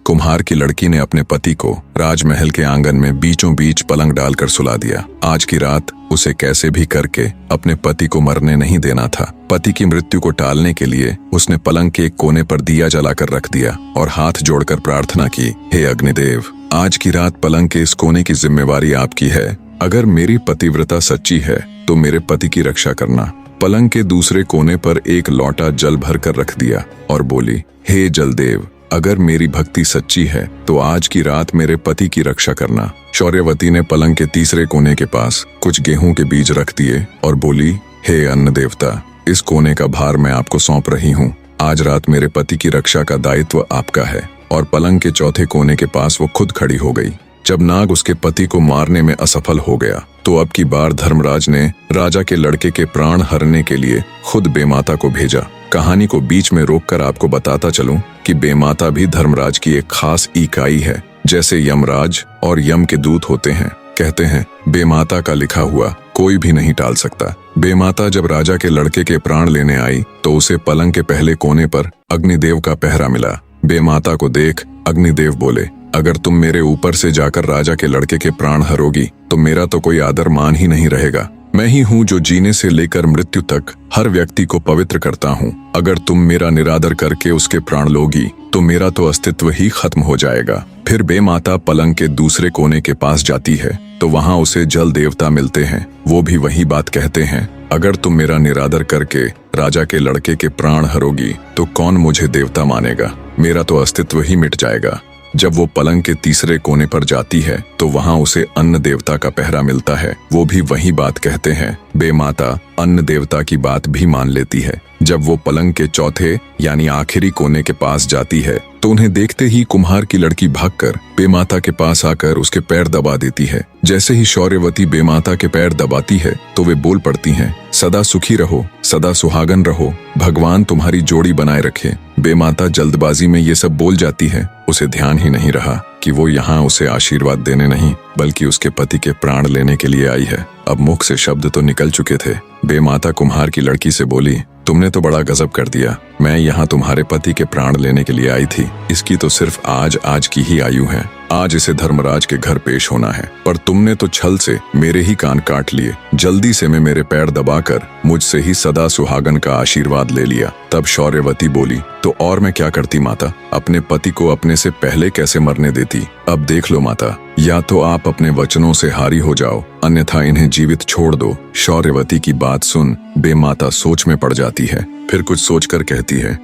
कुम्हार की लड़की ने अपने पति को राजमहल के आंगन में बीचों बीच पलंग डालकर सुला दिया। आज की रात उसे कैसे भी करके अपने पति को मरने नहीं देना था। पति की मृत्यु को टालने के लिए उसने पलंग के एक कोने पर दिया जलाकर रख दिया और हाथ जोड़कर प्रार्थना की, हे अग्निदेव, आज की रात पलंग के इस कोने की जिम्मेवारी आपकी है। अगर मेरी पतिव्रता सच्ची है तो मेरे पति की रक्षा करना। पलंग के दूसरे कोने पर एक लोटा जल भरकर रख दिया और बोली, हे जलदेव, अगर मेरी भक्ति सच्ची है तो आज की रात मेरे पति की रक्षा करना। शौर्यवती ने पलंग के तीसरे कोने के पास कुछ गेहूं के बीज रख दिए और बोली, हे अन्न देवता, इस कोने का भार मैं आपको सौंप रही हूँ। आज रात मेरे पति की रक्षा का दायित्व आपका है। और पलंग के चौथे कोने के पास वो खुद खड़ी हो गई। जब नाग उसके पति को मारने में असफल हो गया तो अब की बार धर्मराज ने राजा के लड़के के प्राण हरने के लिए खुद बेमाता को भेजा। कहानी को बीच में रोककर आपको बताता चलूं कि बेमाता भी धर्मराज की एक खास इकाई है। जैसे यमराज और यम के दूत होते हैं, कहते हैं बेमाता का लिखा हुआ कोई भी नहीं टाल सकता। बेमाता जब राजा के लड़के के प्राण लेने आई तो उसे पलंग के पहले कोने पर अग्निदेव का पहरा मिला। बेमाता को देख अग्निदेव बोले, अगर तुम मेरे ऊपर से जाकर राजा के लड़के के प्राण हरोगी तो मेरा तो कोई आदर मान ही नहीं रहेगा। मैं ही हूँ जो जीने से लेकर मृत्यु तक हर व्यक्ति को पवित्र करता हूँ। अगर तुम मेरा निरादर करके उसके प्राण लोगी तो मेरा तो अस्तित्व ही खत्म हो जाएगा। फिर बेमाता पलंग के दूसरे कोने के पास जाती है तो वहाँ उसे जल देवता मिलते हैं। वो भी वही बात कहते हैं, अगर तुम मेरा निरादर करके राजा के लड़के के प्राण हरोगी तो कौन मुझे देवता मानेगा, मेरा तो अस्तित्व ही मिट जाएगा। जब वो पलंग के तीसरे कोने पर जाती है तो वहाँ उसे अन्न देवता का पहरा मिलता है। वो भी वही बात कहते हैं। बेमाता अन्न देवता की बात भी मान लेती है। जब वो पलंग के चौथे यानी आखिरी कोने के पास जाती है तो उन्हें देखते ही कुम्हार की लड़की भागकर बेमाता के पास आकर उसके पैर दबा देती है। जैसे ही शौर्यवती बेमाता के पैर दबाती है तो वे बोल पड़ती हैं, सदा सुखी रहो, सदा सुहागन रहो, भगवान तुम्हारी जोड़ी बनाए रखे। बेमाता जल्दबाजी में ये सब बोल जाती है। उसे ध्यान ही नहीं रहा कि वो यहाँ उसे आशीर्वाद देने नहीं बल्कि उसके पति के प्राण लेने के लिए आई है। अब मुख से शब्द तो निकल चुके थे। बेमाता कुम्हार की लड़की से बोली, तुमने तो बड़ा गजब कर दिया। मैं यहाँ तुम्हारे पति के प्राण लेने के लिए आई थी। इसकी तो सिर्फ आज की ही आयु है। आज इसे धर्मराज के घर पेश होना है, पर तुमने तो छल से मेरे ही कान काट लिए। जल्दी से मैं मेरे पैर दबाकर मुझसे ही सदा सुहागन का आशीर्वाद ले लिया। तब शौर्यवती बोली, तो और मैं क्या करती माता, अपने पति को अपने से पहले कैसे मरने देती। अब देख लो माता, या तो आप अपने वचनों से हारी हो जाओ, अन्यथा इन्हें जीवित छोड़ दो। शौर्यवती की बात सुन बेमाता सोच में पड़ जाती है। फिर कुछ सोचकर कहती है,